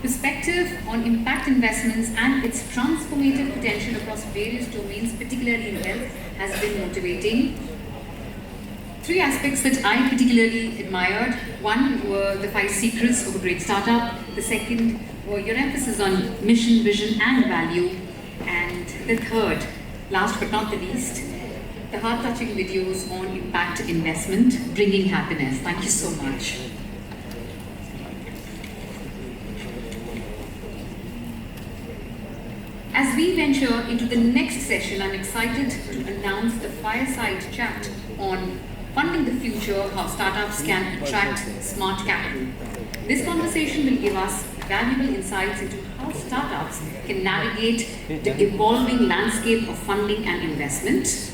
Perspective on impact investments and its transformative potential across various domains, particularly in health, has been motivating. Three aspects that I particularly admired. One were the 5 secrets of a great startup. The second were your emphasis on mission, vision, and value. And the third, last but not the least, the heart-touching videos on impact investment, bringing happiness. Thank you so much. As we venture into the next session, I'm excited to announce the Fireside chat on funding the future, how startups can attract smart capital. This conversation will give us valuable insights into how startups can navigate the evolving landscape of funding and investment.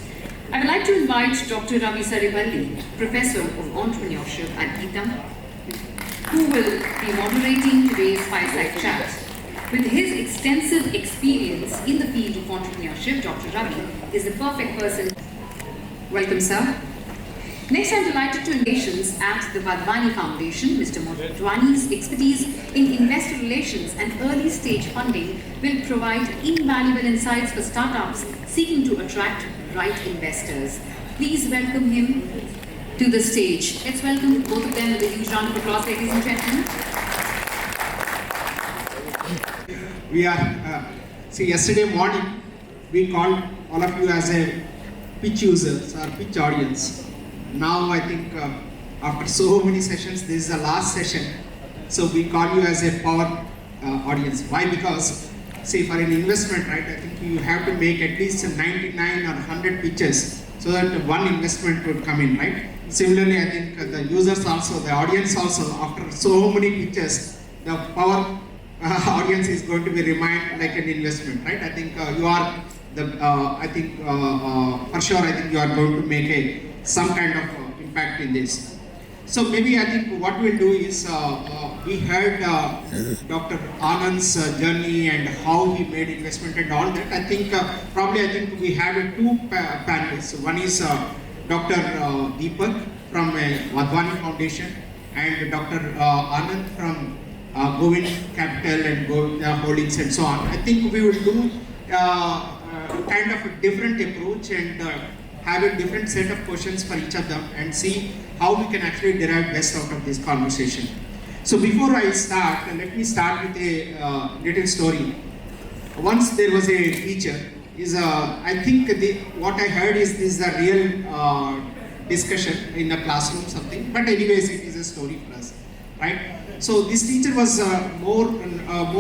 I would like to invite Dr. Ravi Saripalle, Professor of Entrepreneurship at Gitam, who will be moderating today's Fireside chat. With his extensive experience in the field of entrepreneurship, Dr. Ravi is the perfect person. Welcome, sir. Next, I'm delighted to invitations at the Wadhwani Foundation. Mr. Motwani's expertise in investor relations and early stage funding will provide invaluable insights for startups seeking to attract right investors. Please welcome him to the stage. Let's welcome both of them with a huge round of applause, ladies and gentlemen. We are, yesterday morning, we called all of you as a pitch users or pitch audience. Now I think after so many sessions, this is the last session. So we call you as a power audience. Why? Because, say for an investment, right, I think you have to make at least 99 or 100 pitches so that one investment would come in, right? Similarly, I think the users also, the audience also, after so many pitches, the power audience is going to be remained like an investment, right? I think you are the, for sure, I think you are going to make some kind of impact in this. So maybe I think what we'll do is, we heard Dr. Anand's journey and how he made investment and all that. I think we have two panelists. One is Dr. Deepak from Wadhwani Foundation and Dr. Anand from Govin Capital and Govin Holdings and so on. I think we will do kind of a different approach and have a different set of questions for each of them and see how we can actually derive best out of this conversation. So before I start, let me start with a little story. Once there was a teacher. I think what I heard is this is a real discussion in a classroom something. But anyways, it is a story for us, right? So this teacher was more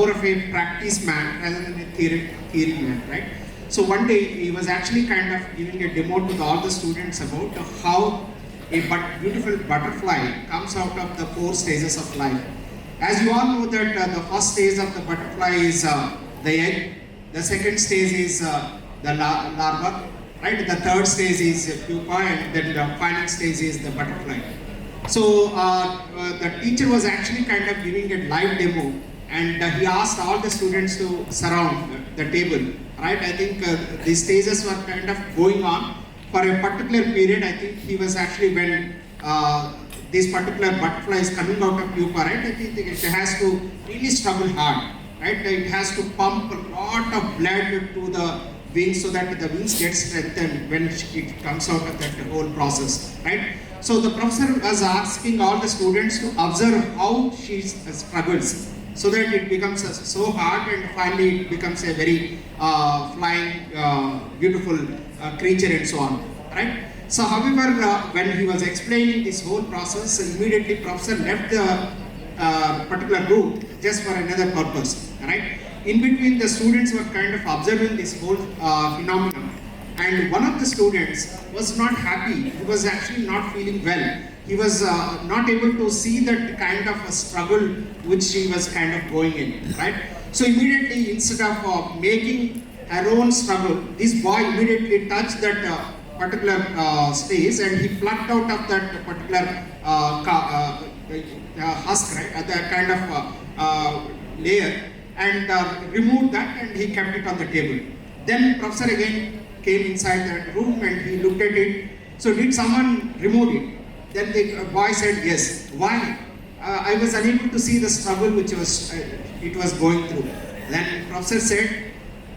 of a practice man rather than a theory man, right? So one day he was actually kind of giving a demo to all the students about how a beautiful butterfly comes out of the 4 stages of life. As you all know that the first stage of the butterfly is the egg, the second stage is the larva, right? The third stage is pupa, and then the final stage is the butterfly. So the teacher was actually kind of giving a live demo, and he asked all the students to surround the table, right? I think these stages were kind of going on for a particular period. I think he was actually when this particular butterfly is coming out of pupa, right? I think it has to really struggle hard, right? It has to pump a lot of blood to the wings so that the wings get strengthened when it comes out of that whole process, right? So the professor was asking all the students to observe how she struggles so that it becomes so hard and finally it becomes a very flying, beautiful creature and so on, right? So however, when he was explaining this whole process, immediately professor left the particular group just for another purpose, right? In between, the students were kind of observing this whole phenomenon, and one of the students was not happy. He was actually not feeling well. He was not able to see that kind of a struggle which she was kind of going in, right? So immediately, instead of making her own struggle, this boy immediately touched that particular space and he plucked out of that particular husk, right? That kind of layer, and removed that, and he kept it on the table. Then professor again came inside that room and he looked at it. So did someone remove it? Then the boy said yes. Why? I was unable to see the struggle which it was going through. Then professor said,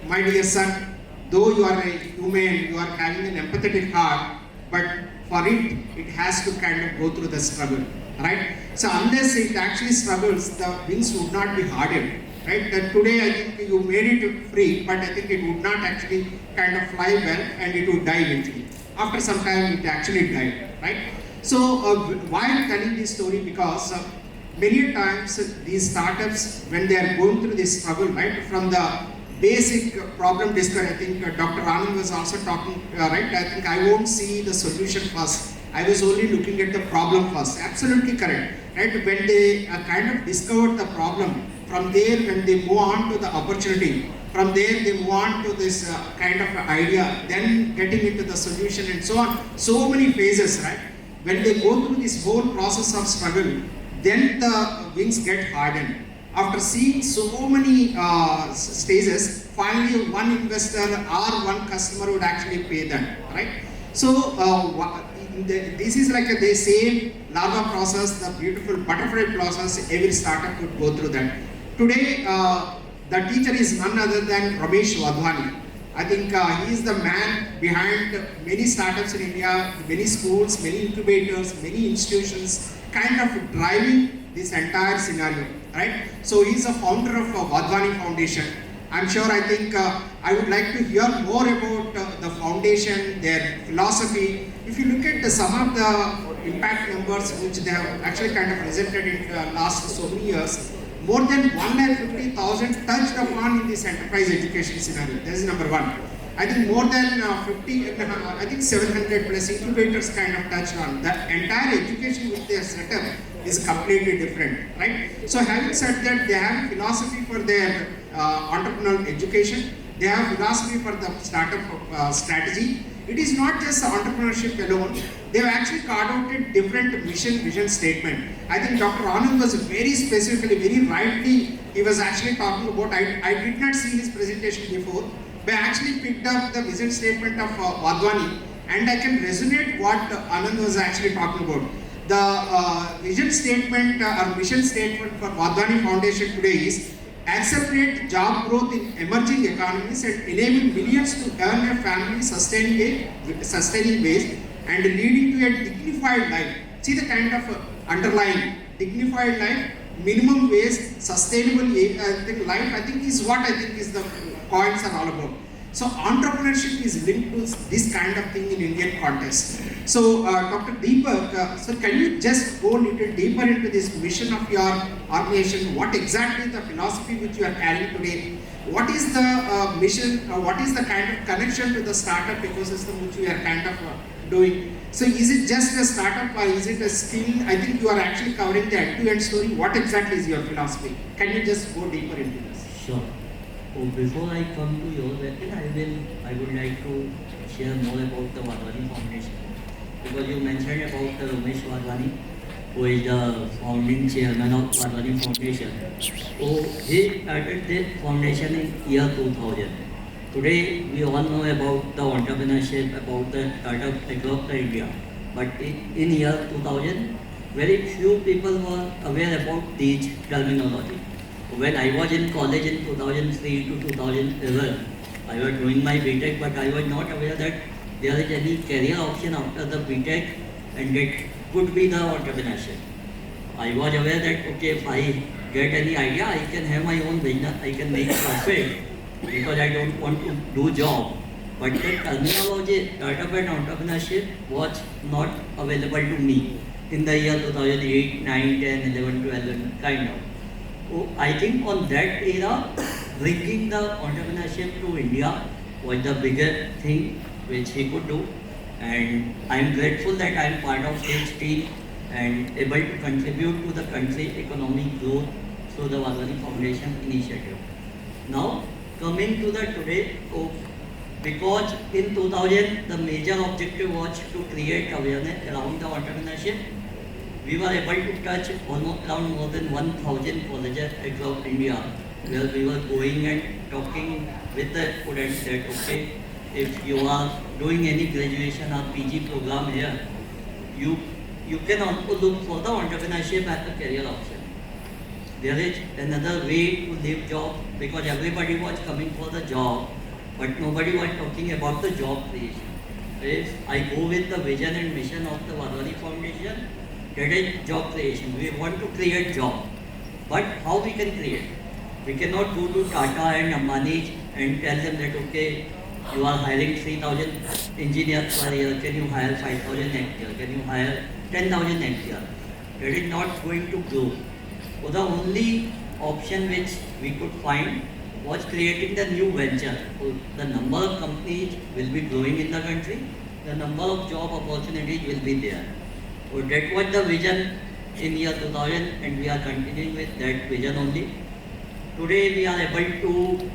my dear son, though you are a human, you are having an empathetic heart, but for it has to kind of go through the struggle, right? So unless it actually struggles, the wings would not be hardened, right? That today I think you made it free, but I think it would not actually kind of fly well and it would die eventually. After some time, it actually died, right? So why I'm telling this story? Because many times these startups, when they are going through this struggle, right, from the basic problem discovery, I think Dr. Anand was also talking, right, I think I won't see the solution first. I was only looking at the problem first. Absolutely correct, right? When they kind of discovered the problem, from there when they move on to the opportunity, from there they move on to this kind of idea, then getting into the solution and so on. So many phases, right? When they go through this whole process of struggle, then the wings get hardened. After seeing so many stages, finally one investor or one customer would actually pay them, right? So this is like the same larva process, the beautiful butterfly process. Every startup would go through that. Today, the teacher is none other than Wadhwani. I think he is the man behind many startups in India, many schools, many incubators, many institutions, kind of driving this entire scenario, right? So he is a founder of Wadhwani Foundation. I'm sure, I think I would like to hear more about the foundation, their philosophy. If you look at some of the impact numbers which they have actually kind of presented in last so many years, more than 150,000 touched upon in this enterprise education scenario. That is number one. I think more than 700 plus incubators kind of touched on. The entire education which they have set up is completely different, right? So having said that, they have philosophy for their entrepreneurial education. They have philosophy for the startup strategy. It is not just entrepreneurship alone. They have actually carved out a different vision statement. I think Dr. Anand was very specifically, very rightly, he was actually talking about, I did not see his presentation before, but I actually picked up the vision statement of Wadhwani, and I can resonate what Anand was actually talking about. The vision statement or mission statement for Wadhwani Foundation today is accelerate job growth in emerging economies and enable millions to earn a family sustaining ways and leading to a dignified life. See the kind of underlying dignified life, minimum wage, sustainable life, I think is what I think is the points are all about. So entrepreneurship is linked to this kind of thing in Indian context. So Dr. Deepak, so can you just go a little deeper into this mission of your organization? What exactly is the philosophy which you are carrying today? What is the mission? What is the kind of connection to the startup ecosystem which we are kind of doing? So is it just a startup or is it a skill? I think you are actually covering the end-to-end story. What exactly is your philosophy? Can you just go deeper into this? Sure. So before I come to your question, I would like to share more about the Wadhwani Foundation. Because you mentioned about the Ramesh Wadhwani, who is the founding chairman of Wadhwani Foundation. So he started the foundation in year 2000. Today we all know about the entrepreneurship, about the startup across the India. But in year 2000, very few people were aware about these terminology. When I was in college in 2003 to 2011, I was doing my BTech, but I was not aware that there is any career option after the BTech and that could be the entrepreneurship. I was aware that, okay, if I get any idea, I can have my own business, I can make profit because I don't want to do job. But the terminology, startup and entrepreneurship was not available to me in the year 2008, 9, 10, 11, 12, kind of. So I think on that era, bringing the entrepreneurship to India was the biggest thing which he could do. And I'm grateful that I'm part of his team and able to contribute to the country's economic growth through the Wadhwani Foundation initiative. Now, coming to the today, because in 2000, the major objective was to create awareness around the entrepreneurship. We were able to touch almost around more than 1,000 colleges across India, where we were going and talking with the students that, okay, if you are doing any graduation or PG program here, you you can also look for the entrepreneurship as a career option. There is another way to leave job because everybody was coming for the job, but nobody was talking about the job creation. If I go with the vision and mission of the Wadhwani Foundation, that is job creation. We want to create job. But how we can create? We cannot go to Tata and Ambani and tell them that, okay, you are hiring 3,000 engineers per year, can you hire 5,000 next year? Can you hire 10,000 next year? That is not going to grow. So the only option which we could find was creating the new venture. So the number of companies will be growing in the country, the number of job opportunities will be there. So that was the vision in year 2000 and we are continuing with that vision only. Today we are able to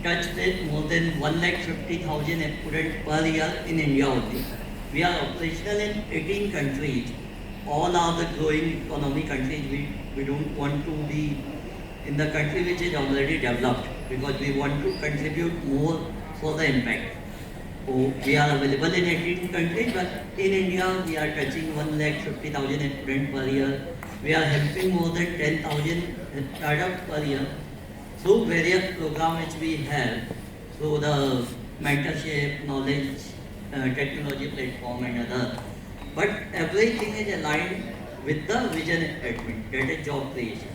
touch with more than 150,000 students per year in India only. We are operational in 18 countries. All are the growing economy countries. We don't want to be in the country which is already developed because we want to contribute more for the impact. So we are available in 18 countries, but in India we are touching 150,000 students per year. We are helping more than 10,000 startups per year. So various programs which we have, so the mentorship, knowledge, technology platform and other. But everything is aligned with the vision statement, that is job creation.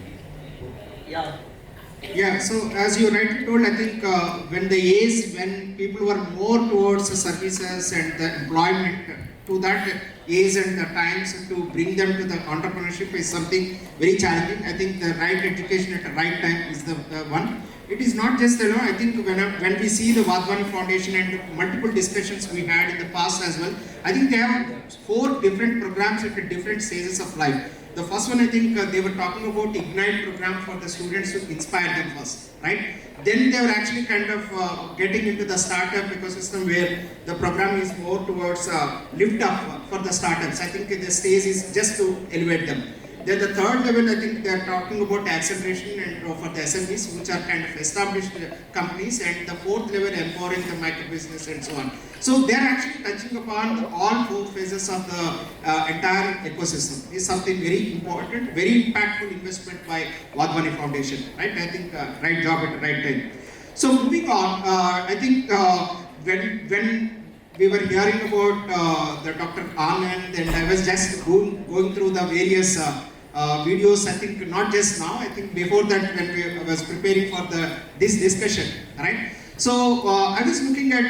So, yeah. Yeah, so as you rightly told, I think when people were more towards the services and the employment, to that age and the times to bring them to the entrepreneurship is something very challenging. I think the right education at the right time is the one. It is not just, I think when we see the Wadhwani Foundation and multiple discussions we had in the past as well, I think they have 4 different programs at different stages of life. The first one, I think they were talking about Ignite program for the students to inspire them first, right? Then they were actually kind of getting into the startup ecosystem where the program is more towards lift up for the startups. I think the stage is just to elevate them. Then the third level, I think they are talking about acceleration and for the SMEs, which are kind of established companies, and the fourth level, empowering the micro business and so on. So they are actually touching upon all 4 phases of the entire ecosystem. Is something very important, very impactful investment by Wadhwani Foundation, right? I think right job at the right time. So moving on, I think when we were hearing about the Dr. Anand, and I was just going through the various videos, I think not just now, I think before that when I was preparing for this discussion, right? So I was looking at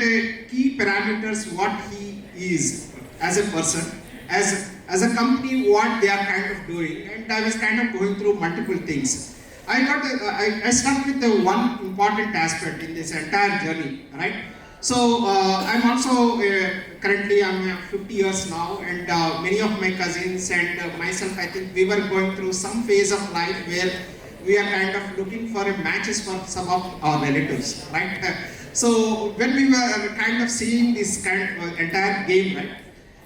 key parameters, what he is as a person, as a company, what they are kind of doing, and I was kind of going through multiple things. I stuck with the one important aspect in this entire journey, right? So I'm also currently I'm 50 years now, and many of my cousins and myself, I think we were going through some phase of life where we are kind of looking for matches for some of our relatives, right? So when we were kind of seeing this kind of entire game, right?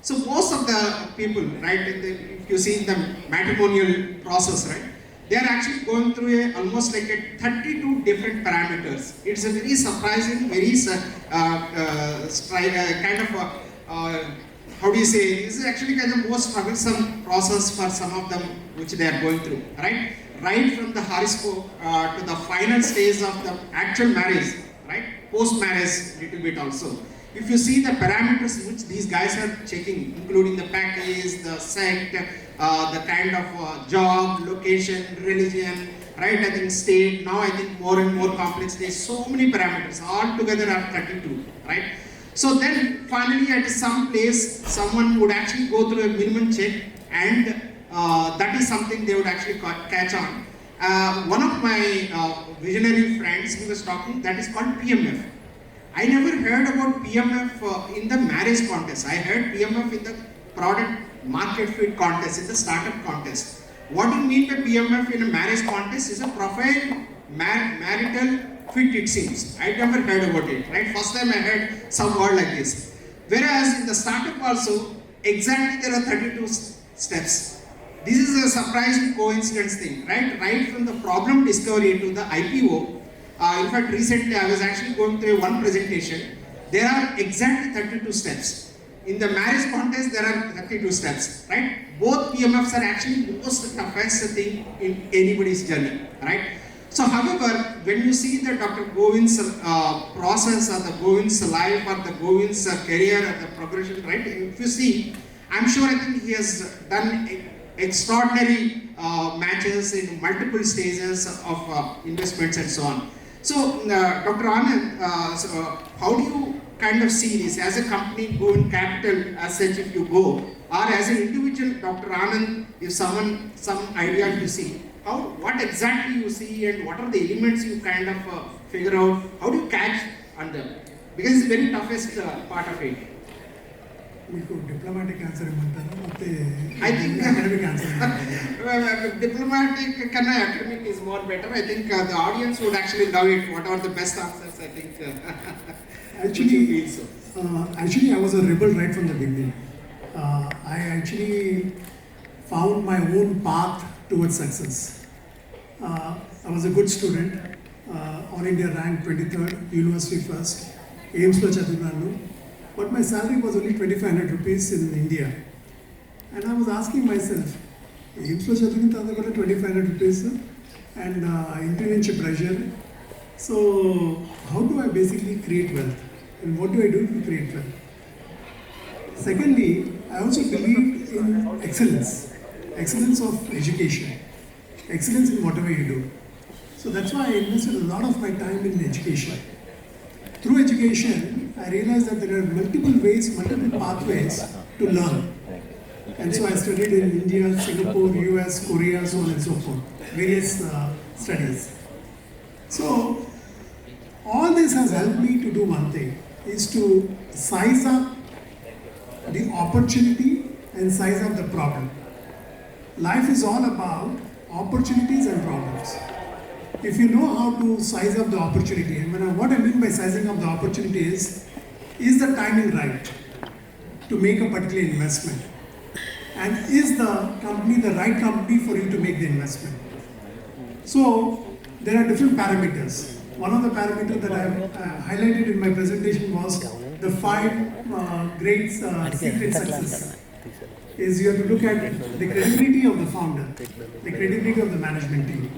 So most of the people, right, if you see the matrimonial process, right, they are actually going through almost like 32 different parameters. It's a very surprising, very kind of how do you say? This is actually kind of most troublesome process for some of them which they are going through, right? Right from the horoscope to the final stage of the actual marriage, right? Post-marriage, little bit also. If you see the parameters which these guys are checking, including the package, the sect, the kind of job, location, religion, right? I think state, now I think more and more complex. There's so many parameters, all together are 32, right? So then finally at some place, someone would actually go through a minimum check, and that is something they would actually catch on. One of my visionary friends, he was talking, that is called PMF. I never heard about PMF in the marriage contest. I heard PMF in the product market fit contest, in the startup contest. What do you mean by PMF in a marriage contest? Is a profile marital fit, it seems. I never heard about it, right? First time I heard some word like this. Whereas in the startup also, exactly there are 32 steps. This is a surprising coincidence thing, right? Right from the problem discovery to the IPO. In fact, recently I was actually going through one presentation. There are exactly 32 steps. in the marriage contest, there are 32 steps, right? Both PMFs are actually most toughest thing in anybody's journey, right? So, however, when you see the Dr. Govin's process or the Govin's life or the Govin's career or the progression, right? If you see, I'm sure I think he has done extraordinary matches in multiple stages of investments and so on. So, Dr. Anand, how do you kind of see this as a company, Govin Capital as such if you go, or as an individual, Dr. Anand, if some idea you see, what exactly you see and what are the elements you kind of figure out, how do you catch on them? Because it's the very toughest part of it. Diplomatic answer I think academic answer. Diplomatic academic is more better. I think the audience would actually love it. What are the best answers? I think. Actually, I was a rebel right from the beginning. I actually found my own path towards success. I was a good student. All India ranked 23rd, university first, AIMS lo chaduvunanu. But my salary was only 2,500 rupees in India. And I was asking myself, AIMS lo chaduvunna tarvata kuda 2,500 rupees and internship pressure. So how do I basically create wealth? And what do I do to create wealth? Secondly, I also believe in excellence. Excellence of education. Excellence in whatever you do. So that's why I invested a lot of my time in education. Through education, I realized that there are multiple ways, multiple pathways to learn. And so I studied in India, Singapore, US, Korea, so on and so forth. Various studies. So all this has helped me to do one thing, is to size up the opportunity and size up the problem. Life is all about opportunities and problems. If you know how to size up the opportunity, and what I mean by sizing up the opportunity is the timing right to make a particular investment? And is the company the right company for you to make the investment? So there are different parameters. One of the parameters that I have highlighted in my presentation was the 5 great secret success. Is you have to look at the credibility of the founder, the credibility of the management team,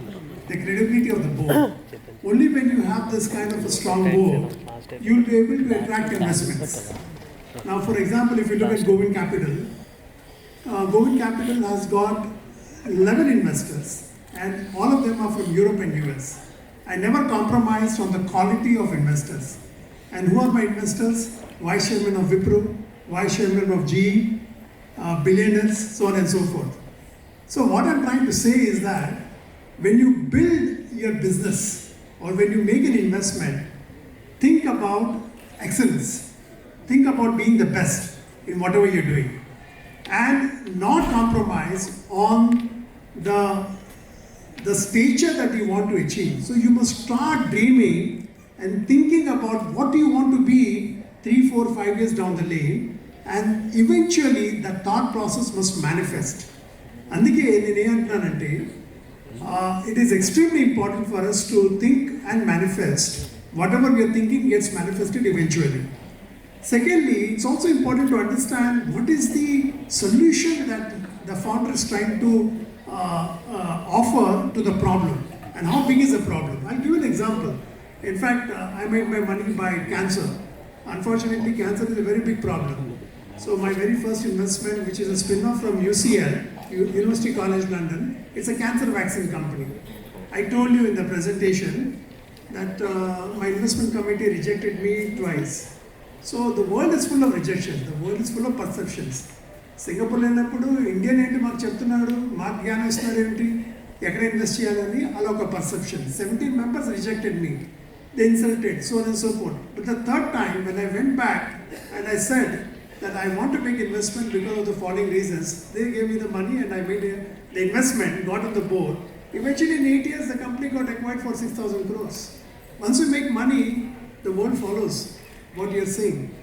the credibility of the board. Only when you have this kind of a strong board, you will be able to attract investments. Now, for example, if you look at Govin Capital, Govin Capital has got 11 investors, and all of them are from Europe and US. I never compromised on the quality of investors. And who are my investors? Vice Chairman of Wipro, Vice Chairman of GE, billionaires, so on and so forth. So what I'm trying to say is that when you build your business or when you make an investment, think about excellence. Think about being the best in whatever you're doing. And not compromise on the stature that you want to achieve. So you must start dreaming and thinking about what you want to be 3, 4, 5 years down the lane. And eventually that thought process must manifest. Andike nenu antunnante it is extremely important for us to think and manifest. Whatever we are thinking gets manifested eventually. Secondly, it's also important to understand what is the solution that the founder is trying to offer to the problem and how big is the problem. I'll give you an example. In fact, I made my money by cancer. Unfortunately, cancer is a very big problem. So my very first investment, which is a spin-off from UCL, University College London, it's a cancer vaccine company. I told you in the presentation that my investment committee rejected me twice. So the world is full of rejections, the world is full of perceptions. Singapore Indian enti maaku cheptunnadu, maaku gyana istunnaru enti, ekkada invest cheyalani ala oka perception. 17 members rejected me. They insulted, so on and so forth. But the third time when I went back and I said that I want to make investment because of the following reasons, they gave me the money and I made the investment, got on the board. Eventually in 8 years the company got acquired for 6,000 crores. Once you make money, the world follows what you're saying.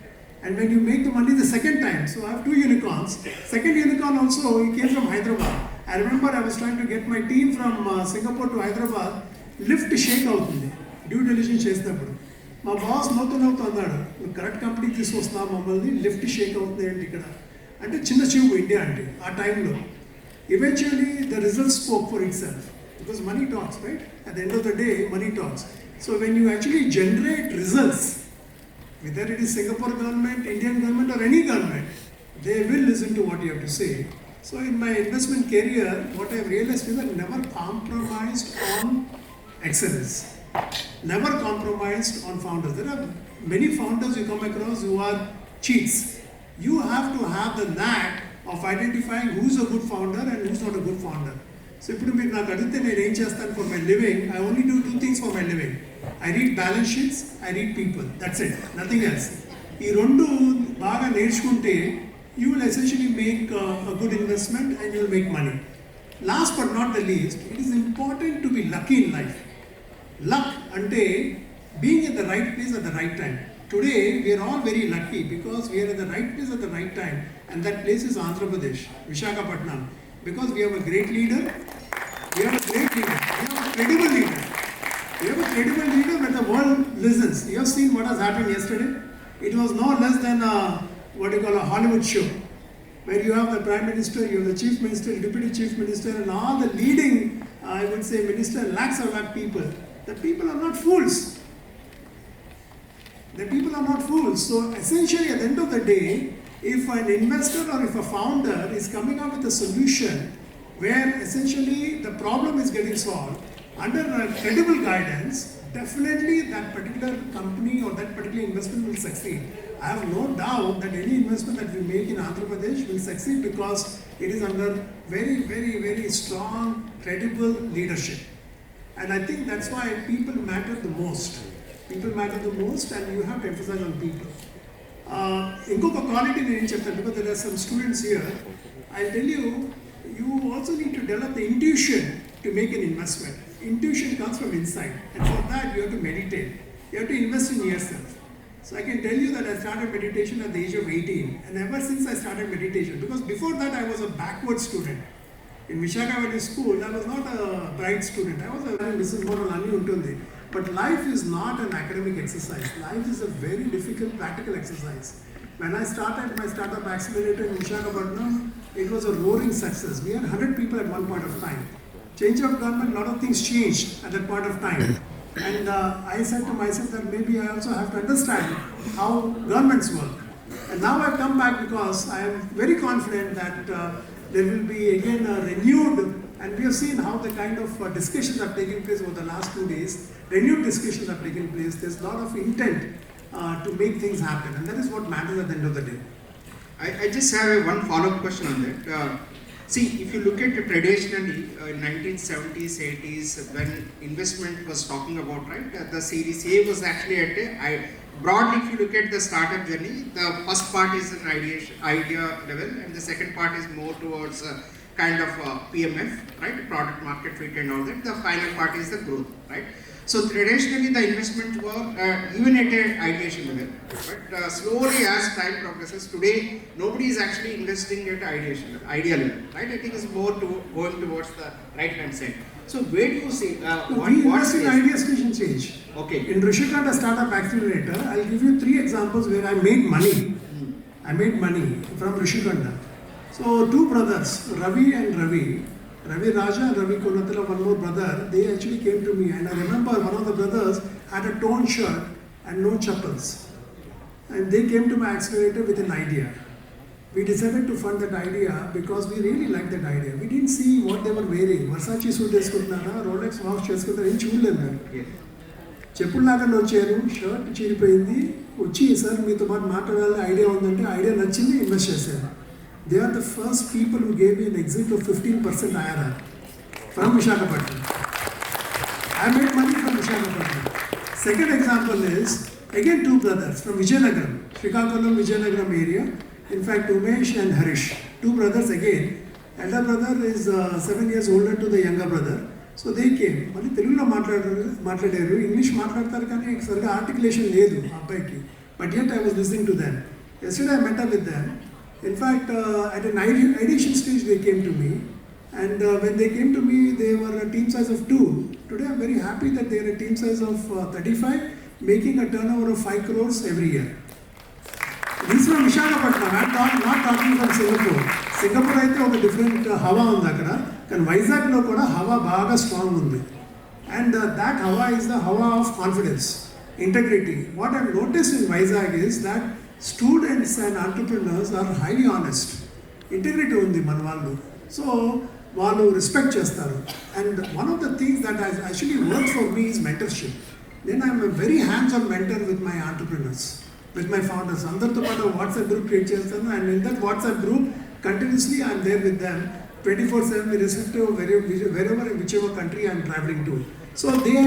And when you make the money the second time, so I have 2 unicorns. Second unicorn also, he came from Hyderabad. I remember I was trying to get my team from Singapore to Hyderabad, lift shake out, due diligence chesnappudu. మా boss నవ్వుతూ అన్నాడు, నువ్వు correct కంపెనీకి తీసుకొస్తున్నావు మమ్మల్ని, lift Sheikh అవుతుంది ఏంటి ఇక్కడ అంటే చిన్న చూపు ఇండియా అంటే ఆ టైంలో. Eventually the results spoke for itself because money talks, right? At the end of the day, money talks. So when you actually generate results, whether it is Singapore government, Indian government or any government, they will listen to what you have to say. So in my investment career, what I have realized is that never compromised on excellence. Never compromised on founders. There are many founders you come across who are cheats. You have to have the knack of identifying who's a good founder and who's not a good founder. So if you ask me for my living, I only do two things for my living. I read balance sheets, I read people. That's it, nothing else. Ee rendu baga nerchukunte, you will essentially make a good investment and you will make money. Last but not the least, it is important to be lucky in life. Luck ante being at the right place at the right time. Today we are all very lucky because we are at the right place at the right time, and that place is Andhra Pradesh, Visakhapatnam, because we have a great leader, we have a credible leader, where the world listens. You have seen what has happened yesterday. It was no less than a Hollywood show, where you have the Prime Minister, you have the Chief Minister, Deputy Chief Minister, and all the leading, I would say, minister, lakhs of people. The people are not fools. The people are not fools. So essentially at the end of the day, if an investor or if a founder is coming up with a solution where essentially the problem is getting solved under credible guidance, definitely that particular company or that particular investment will succeed. I have no doubt that any investment that we make in Andhra Pradesh will succeed because it is under very, very, very strong, credible leadership. And I think that's why people matter the most. People matter the most, and you have to emphasize on people. Inkoka quality nenu cheptanu because there are some students here. I'll tell you, you also need to develop the intuition to make an investment. Intuition comes from inside, and for that you have to meditate. You have to invest in yourself. So I can tell you that I started meditation at the age of 18, and ever since I started meditation, because before that I was a backward student. In Visakhapatnam school, I was not a bright student. I was a business model ani untundi. But life is not an academic exercise. Life is a very difficult practical exercise. When I started my startup accelerator in Visakhapatnam, it was a roaring success. We had 100 people at one point of time. Change of government, a lot of things changed at that point of time. And I said to myself that maybe I also have to understand how governments work. And now I come back because I am very confident that there will be again a renewed, and we have seen how the kind of discussions have taken place over the last 2 days. Renewed discussions have taken place. There's a lot of intent to make things happen, and that is what matters at the end of the day. I just have one follow-up question on that. See, if you look at it traditionally, in 1970s, 80s, when investment was talking about, right, the Series A was actually at broadly, if you look at the startup journey, the first part is an idea level, and the second part is more towards kind of PMF, right, product market fit and all that. The final part is the growth, right? So traditionally the investment were even at an ideation level, but slowly as time progresses, today nobody is actually investing at idea level, right? I think it's more going towards the right hand side. So where do you see we invest in idea station change. Okay. In Rishikanta Startup Accelerator, I'll give you 3 examples where I made money. I made money from Rishikanta. So 2 brothers, Ravi and Ravi Raja and Ravi Konatala, one more brother, they actually came to me, and I remember one of the brothers had a torn shirt and no chappals. And they came to my accelerator with an idea. We decided to fund that idea because we really liked that idea. We didn't see what they were wearing. Versace suit eskuntunara, Rolex watch cheskuntunara, em chudaledu. చెప్పులు లాగా వచ్చారు, shirt చీరిపోయింది, వచ్చి sir మీతో పాటు మాట్లాడాలి idea ఉందంటే idea నచ్చింది, invest చేశారు. They are the first people who gave me an exit of 15% IRR from Visakhapatnam. I made money from Visakhapatnam. Second example is, again 2 brothers from Vijayanagaram, Srikakulam, Vijayanagaram area. In fact, Umesh and Harish, 2 brothers again. Elder brother is 7 years older to the younger brother. So they came. Mali Telugulo మాట్లాడారు, English మాట్లాడతారు కానీ సరిగా articulation లేదు ఆ అబ్బాయికి. But yet I was listening to them. Yesterday I met up with them. In fact, at an ideation stage they came to me, and when they came to me, they were a team size of 2. Today I'm very happy that they are a team size of 35, making a turnover of 5 crores every year. This from Visakhapatnam. I'm not talking from Singapore. Singapore అయితే ఒక different హవా ఉంది అక్కడ. కానీ వైజాగ్లో కూడా హవా బాగా స్ట్రాంగ్ ఉంది. And that hawa is the hawa of confidence, integrity. What I've noticed in Vizag is that students and entrepreneurs are highly honest. Integrity undi మన వాళ్ళు. So వాళ్ళు respect చేస్తారు. And one of the things that has actually worked for me is mentorship. Then I'm a very hands-on mentor with my entrepreneurs, with my founders. అందరితో పాటు WhatsApp group create చేస్తాను, and in that WhatsApp group continuously I'm there with them 24/7 irrespective of wherever and whichever country I'm traveling to. So they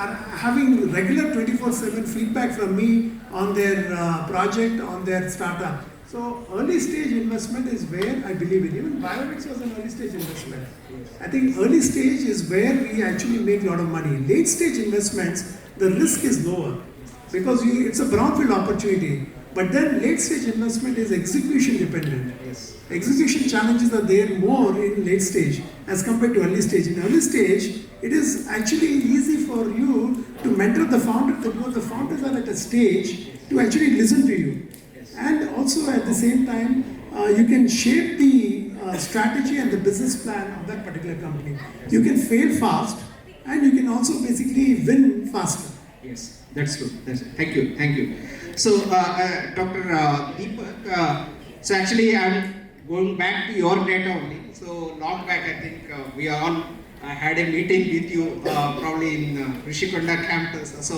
are having regular 24/7 feedback from me on their project, on their startup. So early stage investment is where I believe in. Even Biomix was an early stage investment. I think early stage is where we actually make a lot of money. Late stage investments, the risk is lower because it's a brownfield opportunity. But then late stage investment is execution dependent. Yes. Execution challenges are there more in late stage as compared to early stage. In early stage, it is actually easy for you to mentor the founder because the founders are at a stage to actually listen to you. And also at the same time, you can shape the strategy and the business plan of that particular company. You can fail fast and you can also basically win faster. Yes, that's true. Thank you. So, Dr. Deepak, so actually I'm going back to your data only. So long back, I think we all had a meeting with you probably in Rishikonda campus. So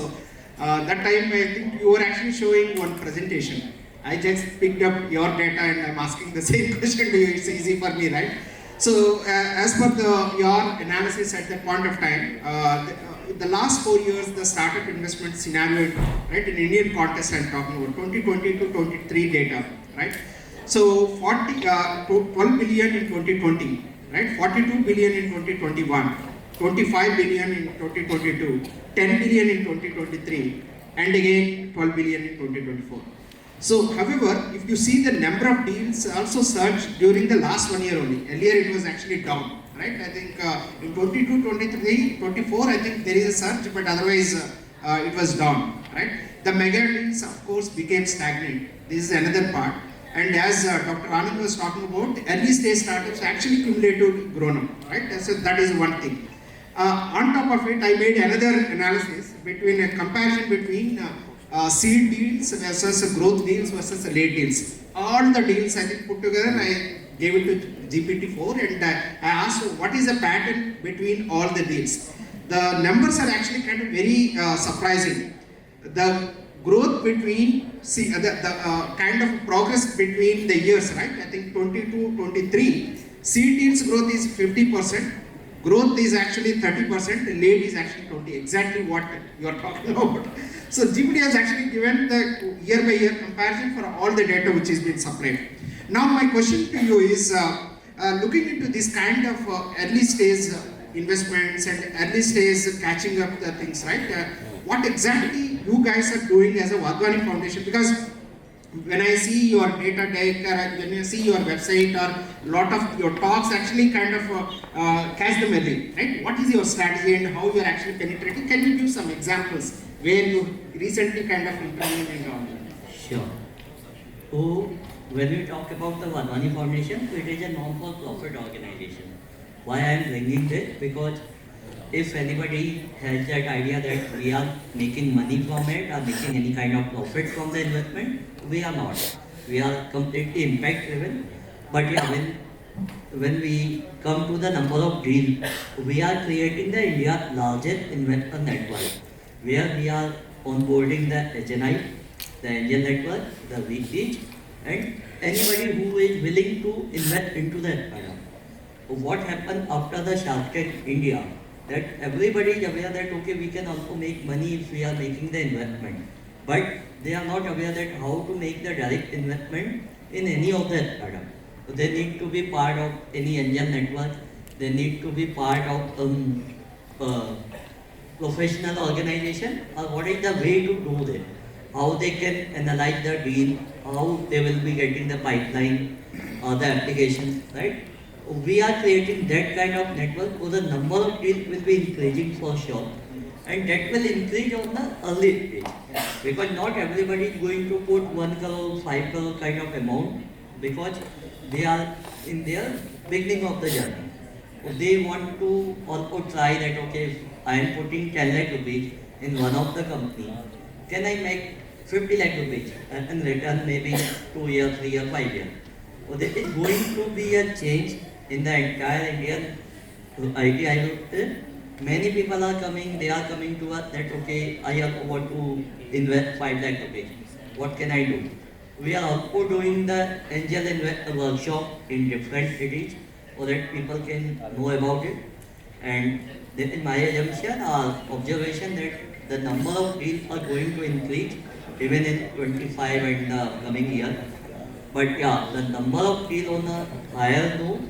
that time I think you were actually showing one presentation. I just picked up your data and I'm asking the same question to you. It's easy for me, right? So as per your analysis at that point of time, the last 4 years, the startup investment scenario, right, in Indian context I'm talking about 2020 to 23 data, right? So 12 billion in 2020, right? 42 billion in 2021, 25 billion in 2022, 10 billion in 2023, and again 12 billion in 2024. So, however, if you see the number of deals also surged during the last 1 year only. Earlier it was actually down, right? I think in 22, 23, 24, I think there is a surge, but otherwise it was down, right? The mega deals, of course, became stagnant. This is another part. And as Dr. Anand was talking about, early stage startups actually cumulatively grown up, right? So that is one thing. On top of it, I made another analysis between a comparison between seed deals versus growth deals versus late deals. All the deals I think put together, I gave it to GPT-4 and I asked what is the pattern between all the deals. The numbers are actually kind of very surprising. The growth between, the kind of progress between the years, right? I think 22-23, seed deals growth is 50%, growth is actually 30%, late is actually 20%, exactly what you are talking about. So GPT has actually given the year by year comparison for all the data which is being supplied. Now my question to you is, looking into this kind of early stage investments and early stage catching up the things, right? What exactly you guys are doing as a Wadhwani Foundation? Because when I see your data deck or when I see your website or lot of your talks actually kind of catch them early, right? What is your strategy and how you are actually penetrating? Can you give some examples where you recently kind of implemented on that? Sure. So when we talk about the Wadhwani Foundation, it is a non-for-profit organization. Why I am bringing this? Because if anybody has that idea that we are making money from it or making any kind of profit from the investment, we are not. We are completely impact driven. But yeah, when we come to the number of deals, we are creating the India's largest investment network, where we are onboarding the HNI, the Angel Network, the VC, and anybody who is willing to invest into that product. What happened after the Shark Tank India? That everybody is aware that okay, we can also make money if we are making the investment, but they are not aware that how to make the direct investment in any of that product. So they need to be part of any Angel Network. They need to be part of professional organization, or what is the way to do that? How they can analyze the deal, how they will be getting the pipeline or the applications, right? We are creating that kind of network, so the number of deals will be increasing for sure. and that will increase on the early stage. Because not everybody is going to put 1 crore, 5 crore kind of amount because they are in their beginning of the journey. They want to also try that, okay, if I am putting 10 lakh rupees in one of the company, can I make 50 lakh rupees and return maybe 2 years, 3 years, 5 years? So there is going to be a change in the entire Indian IT, I would say. Many people are coming, they are coming to us that, okay, I also want to invest 5 lakh rupees. What can I do? We are also doing the angel investor workshop in different cities so that people can know about it. And then in my assumption or observation that the number of deals are going to increase even in 25 and the coming year. But yeah, the number of deals on the higher note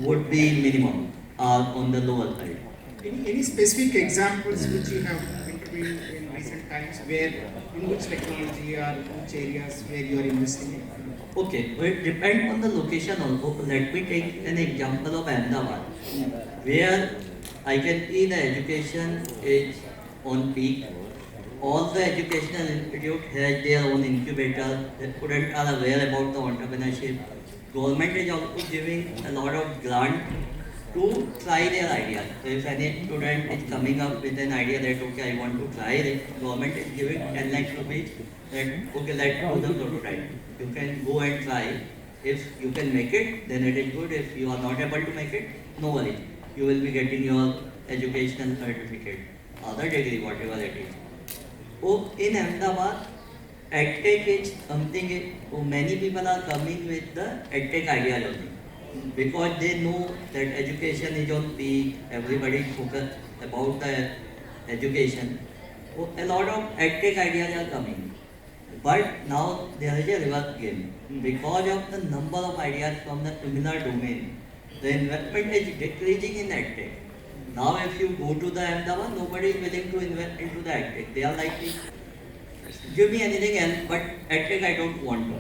would be minimum on the lower side. Any specific examples which you have interviewed in recent times where, in which technology or which areas where you are investing in? Okay, well, it depends on the location also. Let me take an example of Ahmedabad, where I can see the education is on peak. All the educational institute has their own incubator. The students are aware about the entrepreneurship. Government is also giving a lot of grant to try their ideas. So if any student is coming up with an idea that, okay, I want to try it, government is giving 10 lakh rupees that, okay, let's do the prototype. You can go and try. If you can make it, then it is good. If you are not able to make it, no worries. You will be getting your educational certificate, other degree, whatever it is. So in Ahmedabad, EdTech is something, so many people are coming with the EdTech ideology. Because they know that education is on peak, everybody is focused about the education. So a lot of EdTech ideas are coming. But now there is a reverse game. Because of the number of ideas from the similar domain, the investment is decreasing in EdTech. Now if you go to the Ahmedabad, nobody is willing to invest into the EdTech. They are like, give me anything else, but EdTech I don't want to.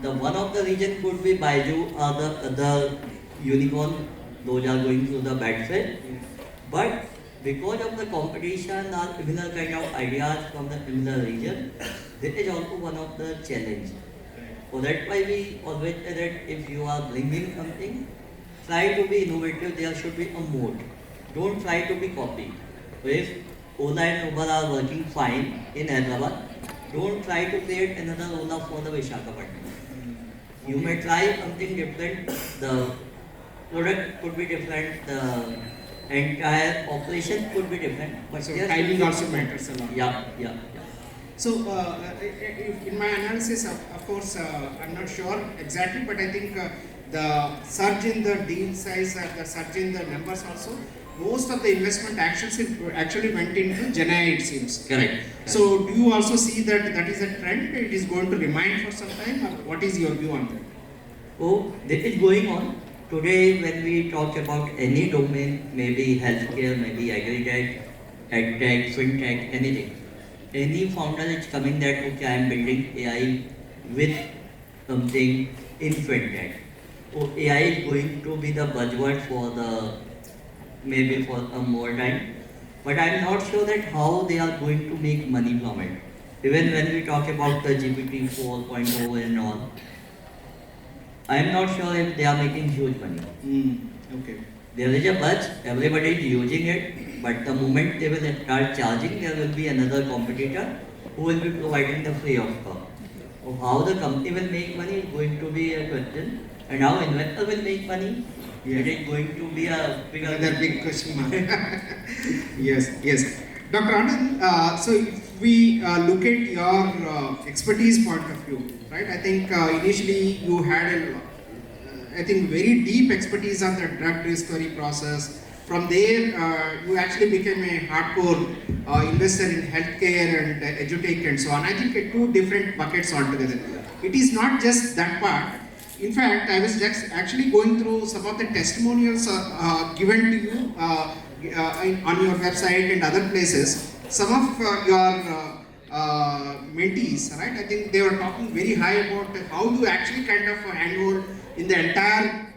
The one of the region could be Baiju or the other unicorn, those are going through the bad phase. But because of the competition or similar kind of ideas from the similar region, this is also one of the challenge. So that's why we always say that if you are bringing something, try to be innovative, there should be a mode. Don't try to be copied. So if Ola and Uber are working fine in Hyderabad, don't try to create another Ola for the Visakhapatnam. You may try something different, the product could be different, the entire operation could be different. But so timing also matters a lot. Yeah. So in my analysis, of course, I'm not sure exactly, but I think the surge in the deal size, the surge in the numbers also, most of the investment actions actually went into GenAI, it seems. Correct. So do you also see that that is a trend? It is going to remain for some time, or what is your view on that? Oh, this is going on. Today when we talk about any domain, maybe healthcare, maybe agri-tech, ed-tech, fintech, anything. Any founder is coming that, okay, I am building AI with something in fintech. So AI is going to be the buzzword for the maybe for some more time, but I am not sure that how they are going to make money from it. Even when we talk about the GPT 4.0 and all, I am not sure if they are making huge money. Okay. There is a buzz, everybody is using it, but the moment they will start charging, there will be another competitor who will be providing the free of cost. So how the company will make money is going to be a question, and how investor will make money, it is going to be a big question mark. Yes. Dr. Anand, so if we look at your expertise point of view, right? I think initially you had I think very deep expertise on the drug discovery process. From there, you actually became a hardcore investor in healthcare and edutech and so on. I think two different buckets altogether. It is not just that part. In fact, I was just actually going through some of the testimonials given to you on your website and other places. Some of your mentees, right? I think they were talking very high about how you actually kind of handhold in the entire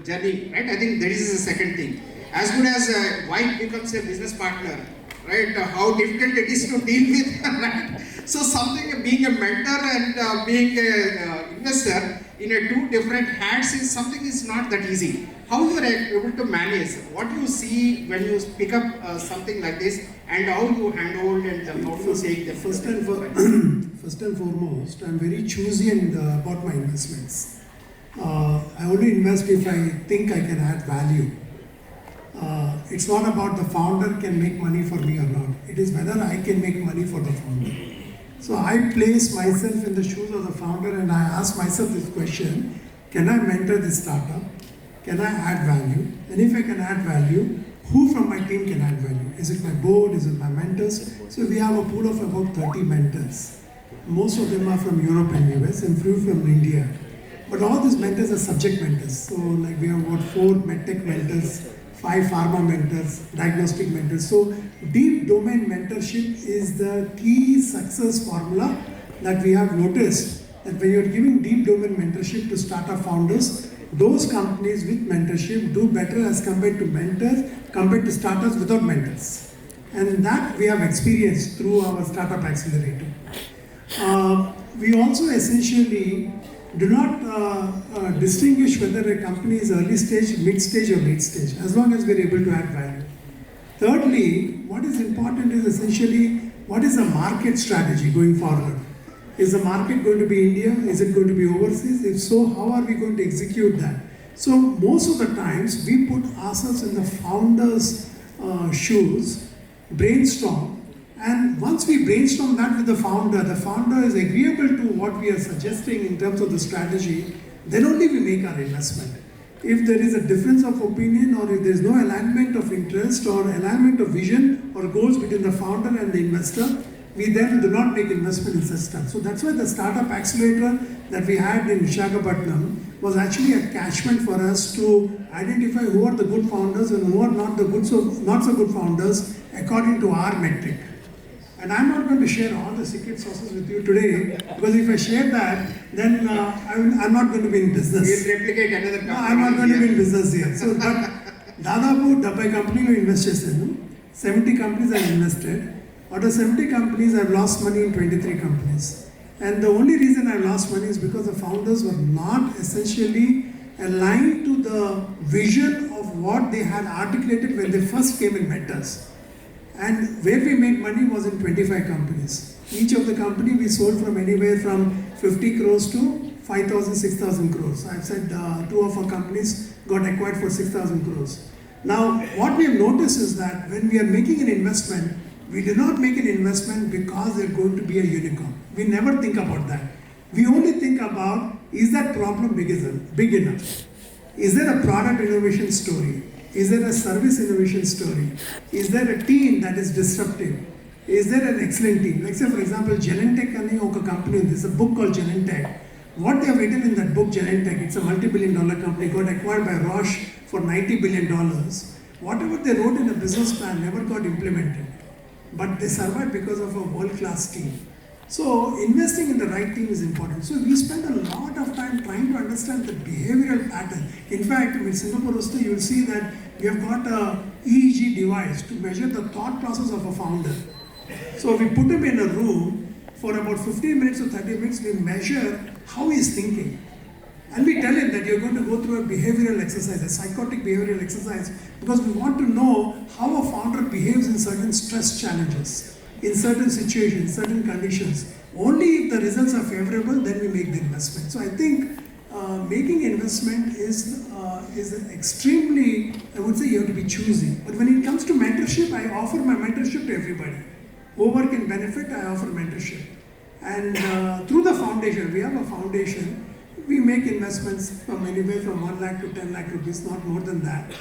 journey, right? I think that is the second thing. As good as a wife becomes a business partner, right? How difficult it is to deal with, right? So something, being a mentor and being a investor in a two different hats is something is not that easy. How you are able to manage? What you see when you pick up something like this, and how you handle and how you take the first and foremost, I'm very choosy about my investments. I only invest if I think I can add value. It's not about the founder can make money for me or not. It is whether I can make money for the founder. So I place myself in the shoes of the founder and I ask myself this question: can I mentor this startup? Can I add value? And if I can add value, who from my team can add value? Is it my board? Is it my mentors? So we have a pool of about 30 mentors. Most of them are from Europe and US and few from India. But all these mentors are subject mentors. So like we have about 4 medtech mentors, 5 pharma mentors, diagnostic mentors. So deep domain mentorship is the key success formula that we have noticed, that when you're giving deep domain mentorship to startup founders, those companies with mentorship do better as compared to mentors, compared to startups without mentors. And that we have experienced through our startup accelerator. We also essentially do not distinguish whether a company is early stage, mid stage or late stage, as long as we are able to add value. Thirdly, what is important is essentially what is the market strategy going forward. Is the market going to be India? Is it going to be overseas? If so, how are we going to execute that? So most of the times we put ourselves in the founder's shoes, brainstorm, and once we brainstorm that with the founder is agreeable to what we are suggesting in terms of the strategy, then only we make our investment. If there is a difference of opinion, or if there is no alignment of interest or alignment of vision or goals between the founder and the investor, we then do not make investment in such stuff. So that's why the startup accelerator that we had in Visakhapatnam was actually a catchment for us to identify who are the good founders and who are not so good founders according to our metric. And I'm not going to share all the secret sauces with you today, because if I share that, then I'm not going to be in business. We'll replicate another company. No, I'm not going to be in business here. So, but Dadapu, 70 company we invested 70 companies I invested. Out of 70 companies, I've lost money in 23 companies. And the only reason I lost money is because the founders were not essentially aligned to the vision of what they had articulated when they first came and met us. And where we made money was in 25 companies. Each of the company we sold from anywhere from 50 crores to 5,000, 6,000 crores. I've said 2 of our companies got acquired for 6,000 crores. Now, what we have noticed is that when we are making an investment, we do not make an investment because they're going to be a unicorn. We never think about that. We only think about, is that problem big enough? Is there a product innovation story? Is there a service innovation story? Is there a team that is disruptive? Is there an excellent team? Like say for example, Genentech company, there's a book called Genentech. What they have written in that book, Genentech, it's a multi-billion-dollar company, got acquired by Roche for $90 billion. Whatever they wrote in a business plan never got implemented. But they survived because of a world-class team. So investing in the right team is important. So we spend a lot of time trying to understand the behavioral pattern. In fact, in Singapore also, you will see that we have got a EEG device to measure the thought process of a founder. So we put him in a room for about 15 minutes or 30 minutes, we measure how he is thinking. And we tell him that you're going to go through a behavioral exercise, a psychotic behavioral exercise, because we want to know how a founder behaves in certain stress challenges, in certain situations, certain conditions. Only if the results are favorable, then we make the investment. So I think making investment is extremely, I would say you have to be choosy. But when it comes to mentorship, I offer my mentorship to everybody. Whoever can benefit, I offer mentorship. And through the foundation, we have a foundation. We make investments from anywhere from 1 lakh to 10 lakh rupees, not more than that.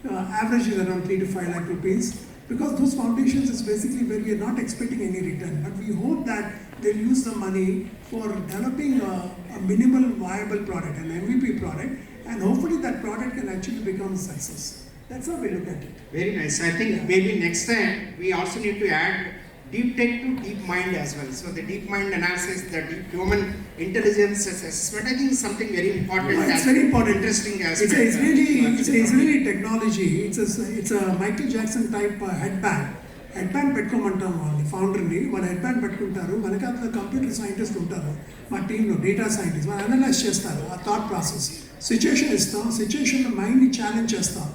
Average is around 3 to 5 lakh rupees. Because those foundations is basically where we are not expecting any return. But we hope that they'll use the money for developing a minimal viable product, an MVP product, and hopefully that product can actually become a success. That's how we look at it. Very nice. I think maybe next time we also need to add deep tech to deep mind as well. So the deep mind analysis, the deep human intelligence assessment, I think is something very important. No, it's very important. Interesting aspect. It's really technology. It's a Michael Jackson type headband. Headband పెట్టుకోమంటాం వాళ్ళని ఫౌండర్ని, వాళ్ళు head band పెట్టుకుంటారు, వెనకాల computer scientist ఉంటారు మా టీంలో, data scientist, వాళ్ళు అనలైజ్ చేస్తారు ఆ థాట్ ప్రాసెస్. సిచ్యుయేషన్ ఇస్తాం, సిచ్యుయేషన్లో మైండ్ని ఛాలెంజ్ చేస్తాం,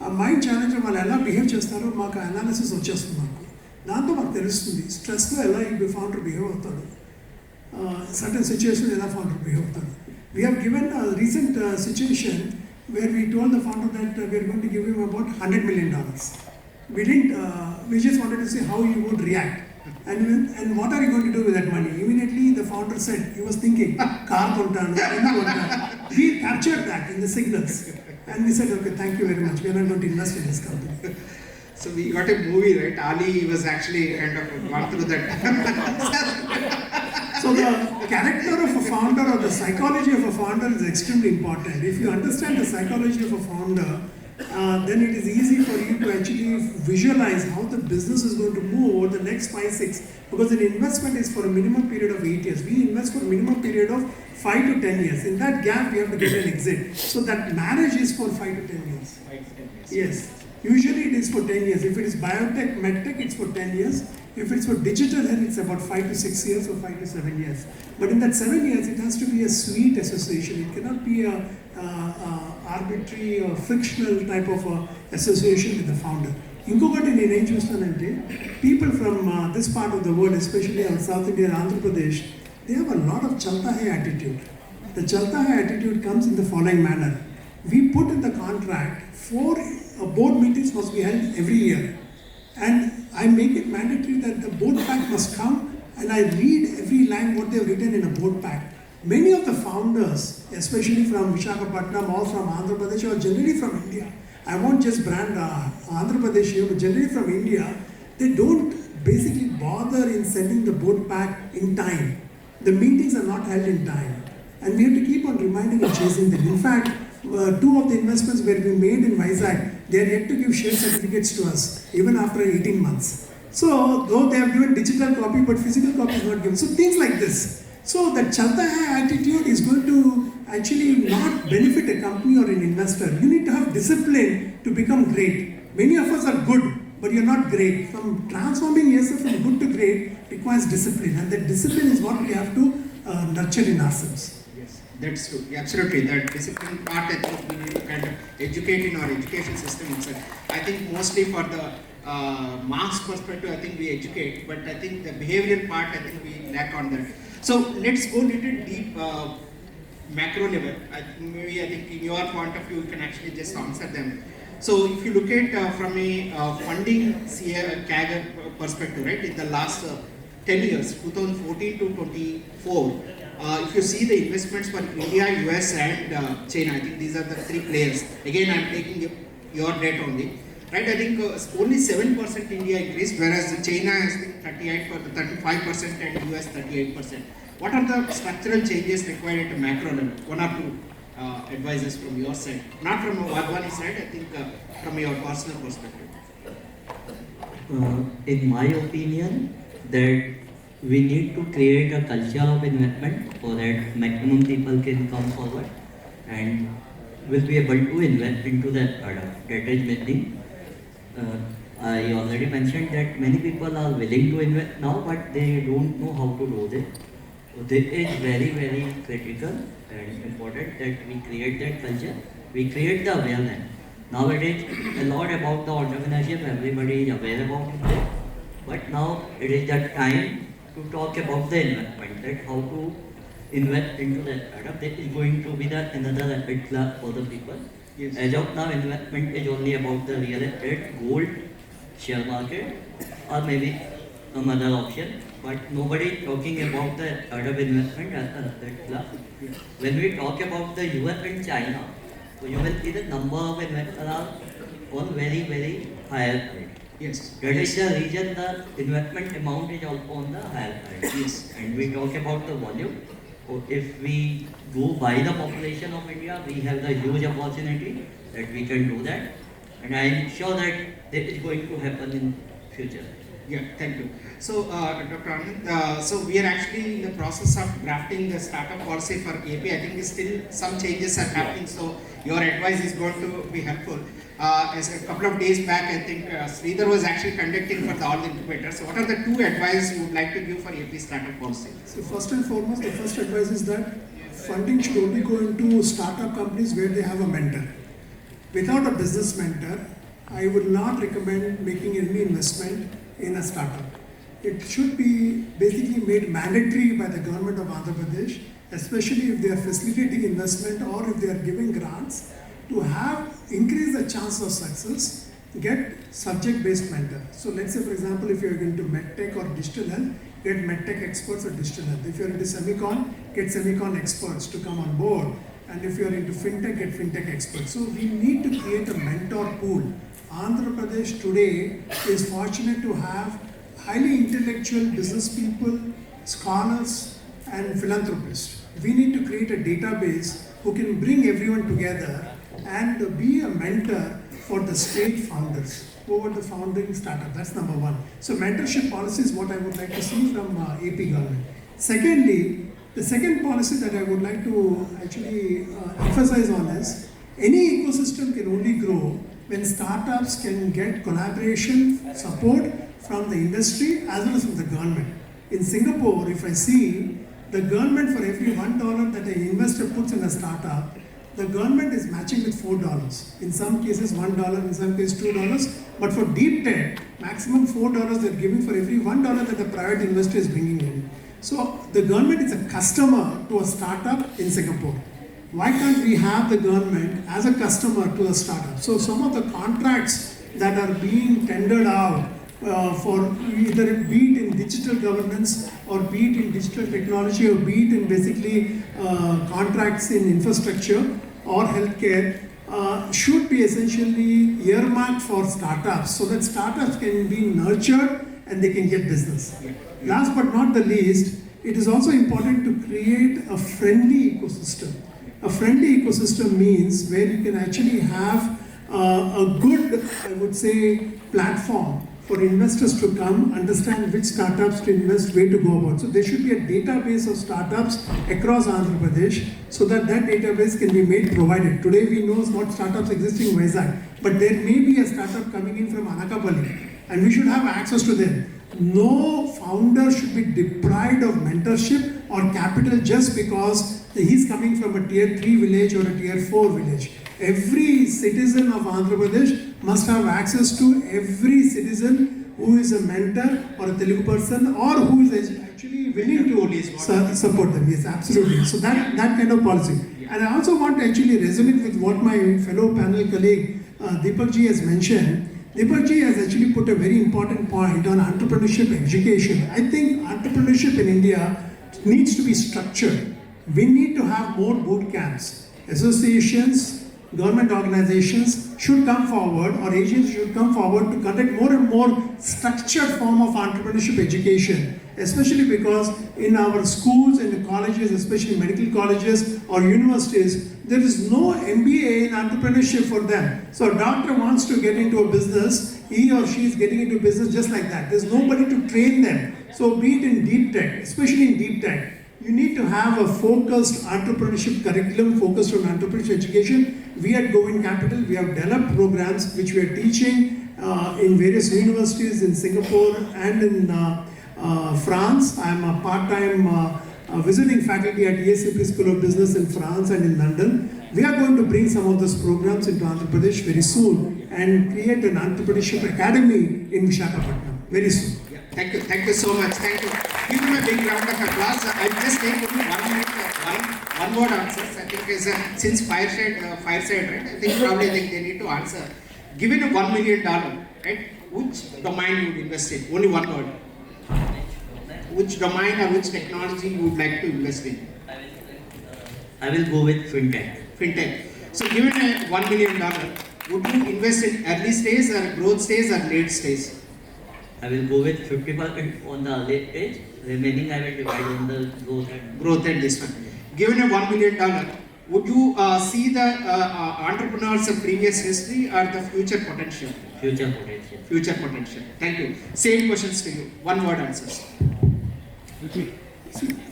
ఆ మైండ్ ఛాలెంజ్ వాళ్ళు ఎలా బిహేవ్ చేస్తారో మాకు అనాలిసిస్ వచ్చేస్తుంది మాకు. దాంతో మాకు తెలుస్తుంది స్ట్రెస్లో ఎలా ఈ ఫౌండర్ బిహేవ్ అవుతాడు, సర్టన్ సిచ్యుయేషన్ ఎలా ఫౌండర్ బిహేవ్ అవుతాడు. We have given recent situation where we told the founder that we are going to give him about $100 million. We didn't, we just wanted to see how he would react. And what are you going to do with that money? Immediately the founder said, he was thinking, car kontanu. We captured that in the signals. And we said, okay, thank you very much. We are not going to invest in this company. So we got a movie, right? Ali was actually kind of gone through that. So the character of a founder or the psychology of a founder is extremely important. If you understand the psychology of a founder, then it is easy for you to actually visualize how the business is going to move over the next 5-6. Because an investment is for a minimum period of 8 years. We invest for a minimum period of 5 to 10 years. In that gap, we have to get an exit. So that marriage is for 5 to 10 years. 5 to 10 years. Yes. Usually it is for 10 years. If it is biotech, medtech, it's for 10 years. If it's for digital health, it's about 5 to 6 years or 5 to 7 years. But in that 7 years, it has to be a sweet association. It cannot be a arbitrary or frictional type of association with the founder. ఇంకొకటి నేను ఏం చూస్తానంటే people from this part of the world, especially in South India and Andhra Pradesh, they have a lot of chalta hai attitude. The chalta hai attitude comes in the following manner. We put in the contract 4 board meetings must be held every year. And I make it mandatory that the board pack must come, and I read every line what they have written in a board pack. Many of the founders, especially from Visakhapatnam or from Andhra Pradesh or generally from India, I won't just brand Andhra Pradesh here, but generally from India, they don't basically bother in sending the board pack in time. The meetings are not held in time, and we have to keep on reminding and chasing them. In fact, 2 of the investments where we made in Vizag, they are yet to give share certificates to us, even after 18 months. So, though they have given digital copy, but physical copy is not given. So, things like this. So, that chalta hai attitude is going to actually not benefit a company or an investor. You need to have discipline to become great. Many of us are good, but you're not great. From transforming yourself from good to great requires discipline, and that discipline is what we have to nurture in ourselves. That's true. Absolutely. That discipline part, I think we need to kind of educate in our education system itself. I think mostly for the marks perspective, I think we educate, but I think the behavioral part, I think we lack on that. So let's go little deep macro level. I think in your point of view, you can actually just answer them. So if you look at from a funding CAGR perspective, right, in the last 10 years, 2014 to 24, if you see the investments for India, US and China, I think these are the 3 players. Again, I am taking your data only. Right, I think only 7% India increased, whereas China has been 35% and US 38%. What are the structural changes required at a macro level? 1 or 2 advices from your side, not from a Wadhwani side, I think from your personal perspective. In my opinion, that we need to create a culture of investment so that maximum people can come forward and will be able to invest into that product. That is missing. I already mentioned that many people are willing to invest now, but they don't know how to do this. So this is very, very critical and important that we create that culture. We create the awareness. Nowadays, a lot about the entrepreneurship, everybody is aware about it. But now it is the time to talk about the investment, that how to invest into that startup. That is going to be the another asset class for the people. Yes. As of now, investment is only about the real estate, gold, share market, or maybe some other option. But nobody is talking about the startup investment as an asset class. Yes. When we talk about the US and China, so you will see the number of investors are on very, very higher side. Yes. That is the reason the investment amount is also on the higher side. Yes. And we talk about the volume. So if we go by the population of India, we have the huge opportunity that we can do that. And I am sure that this is going to happen in future. Yeah, thank you. So, Dr. Anand, so we are actually in the process of drafting the startup policy for AP. I think still some changes are happening, so your advice is going to be helpful. As a couple of days back, I think Sridhar was actually conducting for all the incubators. So, what are the two advice you would like to give for AP startup policy? So first and foremost, the first advice is that funding should only go into startup companies where they have a mentor. Without a business mentor, I would not recommend making any investment in a startup. It should be basically made mandatory by the government of Andhra Pradesh, especially if they are facilitating investment or if they are giving grants, to have increase the chance of success, get subject-based mentor. So let's say, for example, if you are into medtech or digital health, get medtech experts or digital health. If you are into semicon, get semicon experts to come on board. And if you are into fintech, get fintech experts. So we need to create a mentor pool. Andhra Pradesh today is fortunate to have highly intellectual business people, scholars, and philanthropists. We need to create a database who can bring everyone together and be a mentor for the state founders over the founding startup. That's number one. So mentorship policy is what I would like to see from AP government. Secondly, the second policy that I would like to actually emphasize on is any ecosystem can only grow when startups can get collaboration, support from the industry as well as from the government. In Singapore, if I see, the government for every $1 that an investor puts in a startup, the government is matching with $4. In some cases $1, in some cases $2. But for deep tech, maximum $4 they're giving for every $1 that the private investor is bringing in. So the government is a customer to a startup in Singapore. Why can't we have the government as a customer to a startup? So some of the contracts that are being tendered out for either be it in digital governance or be it in digital technology or be it in basically contracts in infrastructure or healthcare should be essentially earmarked for startups so that startups can be nurtured and they can get business. Last but not the least, it is also important to create a friendly ecosystem. A friendly ecosystem means where you can actually have a good, I would say, platform for investors to come, understand which startups to invest, where to go about. So there should be a database of startups across Andhra Pradesh so that that database can be made provided. Today we know what startups exist in Vizag, but there may be a startup coming in from Anakapalli and we should have access to them. No founder should be deprived of mentorship or capital just because he's coming from a tier 3 village or a tier 4 village. Every citizen of Andhra Pradesh must have access to every citizen who is a mentor or a Telugu person or who is actually willing to support them. Yes, absolutely. So that kind of policy. And I also want to actually resonate with what my fellow panel colleague Deepak ji has mentioned. Deepak ji has actually put a very important point on entrepreneurship education. I think entrepreneurship in India needs to be structured. We need to have more boot camps. Associations, government organizations should come forward or agencies should come forward to conduct more and more structured form of entrepreneurship education, especially because in our schools and colleges, especially medical colleges or universities, there is no MBA in entrepreneurship for them. So a doctor wants to get into a business, he or she is getting into business just like that. There's nobody to train them. So be it in deep tech, especially in deep tech, you need to have a focused entrepreneurship curriculum focused on entrepreneurship education. We at Govin Capital, we have developed programs which we are teaching in various universities in Singapore and in France. I am a part-time visiting faculty at ESCP School of Business in France and in London. We are going to bring some of those programs into Andhra Pradesh very soon and create an entrepreneurship academy in Visakhapatnam very soon. Yeah, thank you so much. Thank you. Give them a big round of applause. I'll just take only 1 minute, one word answers. I think is since Fireside, right? I think probably they need to answer. Given a $1 million, right? Which domain you would invest in? Only one word. Which domain or which technology you would like to invest in? I will go with fintech. Fintech. So given a $1 million, would you invest in early stage or growth stage or late stage? I will go with 50% on the late stage. Remaining I will divide on the growth and this one. Given a $1 million, would you see the entrepreneurs of previous history or the future potential? future potential. Future potential. Thank you. Same questions to you. One word answers.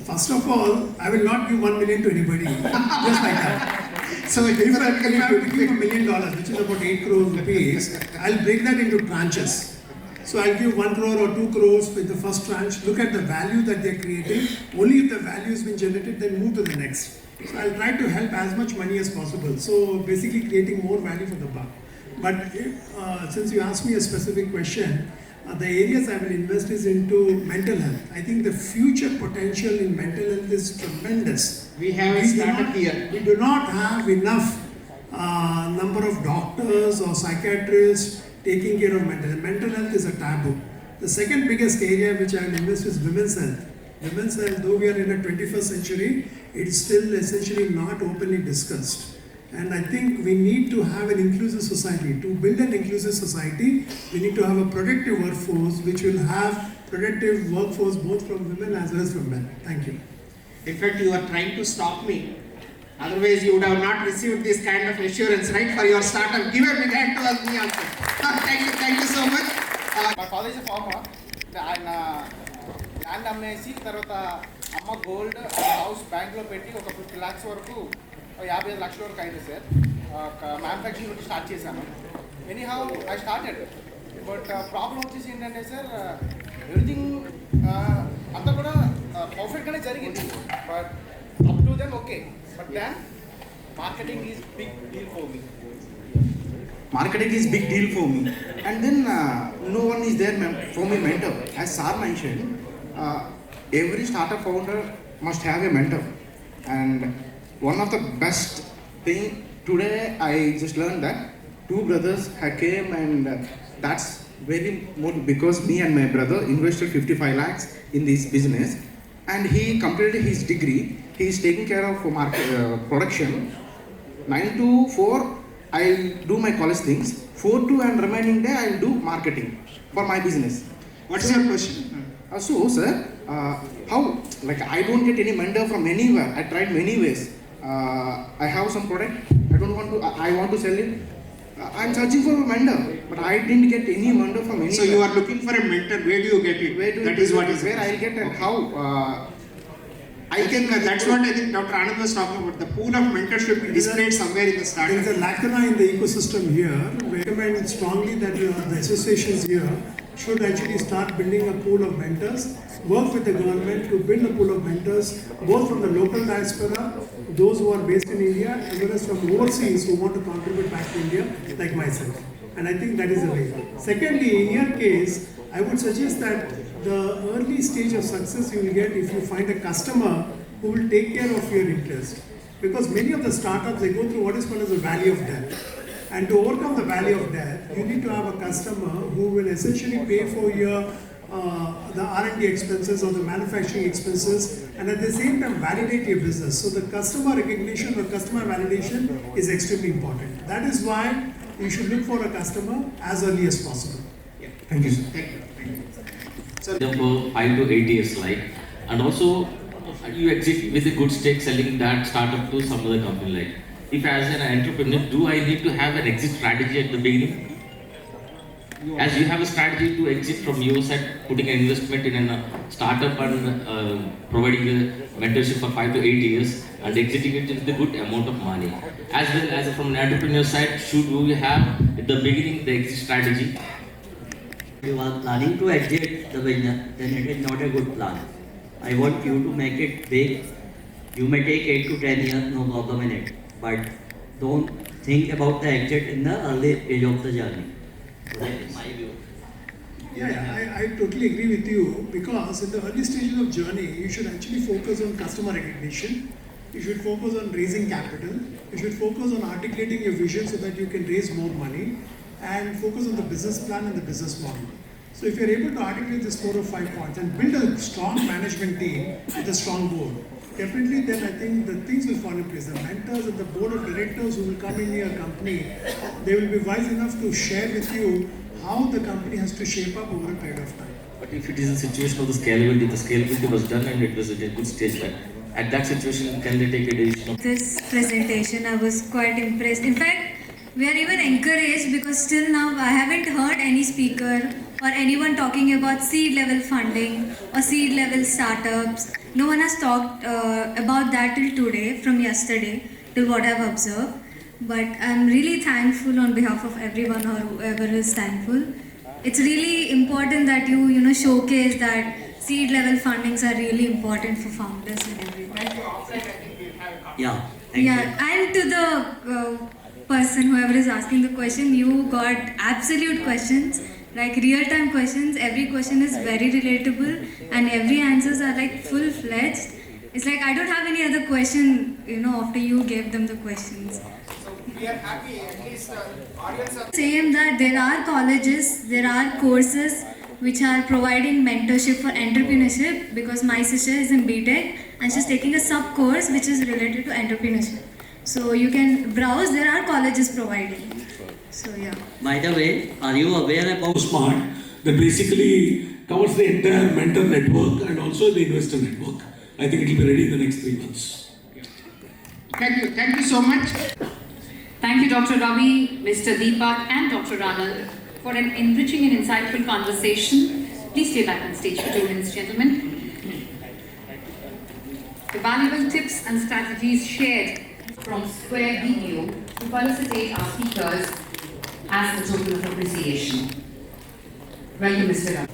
First of all, I will not give 1 million to anybody, just like that. So If I have to give $1 million, which is about 8 crore rupees, I'll break that into tranches. So I'll give 1 crore or 2 crores with the first tranche, look at the value that they're creating. Only if the value has been generated, then move to the next. So I'll try to help as much money as possible. So basically creating more value for the buck. But since you asked me a specific question, the areas I will invest is into mental health. I think the future potential in mental health is tremendous. We have started here. We do not have enough number of doctors or psychiatrists taking care of mental health. Mental health is a taboo. The second biggest area which I will invest is women's health. Women's health, though we are in the 21st century, it is still essentially not openly discussed. And I think we need to have an inclusive society. To build an inclusive society, we need to have a productive workforce which will have productive workforce both from women as well as from men. Thank you. In fact, you are trying to stop me. Otherwise, you would have not received this kind of assurance, right, for your startup. Give a big hand to me also. Thank you so much. My father is a farmer. ఆయన land అమ్మేసి తర్వాత అమ్మ gold house బ్యాంక్లో పెట్టి ఒక 50 lakhs వరకు 55 లక్షల వరకు అయింది సార్. ఒక మ్యానుఫ్యాక్చరింగ్ నుండి స్టార్ట్ చేశాను. Anyhow I started. But problem వచ్చేసి ఏంటంటే సార్ ఎవ్రీథింగ్ అంతా కూడా పర్ఫెక్ట్గానే జరిగింది. But up to then okay. But then marketing is big deal for me. Marketing is big deal for me, and then no one is there for me mentor. As Sar mentioned, every startup founder must have a mentor, and one of the best thing today I just learned that two brothers had came, and that's very more because me and my brother invested 55 lakhs in this business, and he completed his degree. He is taking care of production. 9 to 4 I'll do my college things. 4 to and remaining day I'll do marketing for my business. What's your question? So sir, how, like I don't get any mentor from anywhere. I tried many ways. I have some product, I want to sell it. I'm searching for a mentor, but I didn't get any mentor from anywhere. So you are looking for a mentor. Where do you get it? That is what is where I'll get and how. I think that's what I think Dr. Anand was talking about. The pool of mentorship is displayed somewhere in the There startup. is a lacuna in the ecosystem here. We recommend strongly that the associations here should actually start building a pool of mentors, work with the government to build a pool of mentors, both from the local diaspora, those who are based in India, as well as from overseas who want to contribute back to India, like myself. And I think that is the way. Secondly, in your case, I would suggest that the early stage of success you will get if you find a customer who will take care of your interest. Because many of the startups, they go through what is called as the valley of death. And to overcome the valley of death, you need to have a customer who will essentially pay for your the R&D expenses or the manufacturing expenses, and at the same time validate your business. So the customer recognition or customer validation is extremely important. That is why you should look for a customer as early as possible. Thank you, sir. Thank you. For 5 to 8 years, like, and also you exit with a good stake selling that startup to some other company. Like, if as an entrepreneur, do I need to have an exit strategy at the beginning? As you have a strategy to exit from your side, putting an investment in a startup and providing a mentorship for 5 to 8 years and exiting it with a good amount of money. As well as from an entrepreneur side, should we have at the beginning the exit strategy? If you are planning to exit the business, then it is not a good plan. I want you to make it big. You may take 8 to 10 years, no problem in it. But don't think about the exit in the early stage of the journey. So that is my view. Yeah, I totally agree with you, because in the early stages of journey, you should actually focus on customer recognition. You should focus on raising capital. You should focus on articulating your vision so that you can raise more money, and focus on the business plan and the business model. So if you're able to articulate these 4 or 5 points and build a strong management team with a strong board, definitely then I think the things will fall in place. The mentors and the board of directors who will come in your company, they will be wise enough to share with you how the company has to shape up over a period of time. But if it is a situation of the scalability was done and it was at a good stage, like, at that situation, can they take a decision? This presentation, I was quite impressed. In fact, We are even encouraged because till now I haven't heard any speaker or anyone talking about seed level funding or seed level startups. No one has talked about that till today, from yesterday, till what I've observed. But I'm really thankful on behalf of everyone or whoever is thankful. It's really important that you showcase that seed level fundings are really important for founders and everything. Yeah, thank you. And to the person, whoever is asking the question, you got absolute questions, like real-time questions. Every question is very relatable and every answers are like full-fledged. It's like I don't have any other question, after you gave them the questions. We are happy, at least audience are Same that there are colleges, there are courses which are providing mentorship for entrepreneurship, because my sister is in BTech and she's taking a sub course which is related to entrepreneurship. So you can browse, there are colleges providing. So yeah. By the way, are you aware about Smart that basically covers the entire mentor network and also the investor network. I think it will be ready in the next 3 months. Thank you so much. Thank you, Dr. Ravi, Mr. Deepak, and Dr. Anand for an enriching and insightful conversation. Please stay back on stage for 2 minutes, gentlemen. The valuable tips and strategies shared from Square Video to felicitate our speakers as a token of appreciation. Welcome, Mr. Ravi.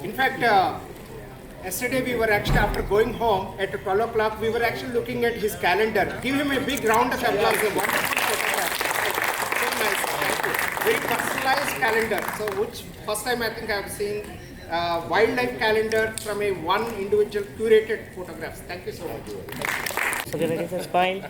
In fact, yesterday we were actually, after going home at 12 o'clock, we were actually looking at his calendar. Give him a big round of applause. A wonderful photograph. So nice. Thank you. Very personalized calendar. So, which first time I think I've seen wildlife calendar from a one individual curated photographs. Thank you so much. So, ready for smile.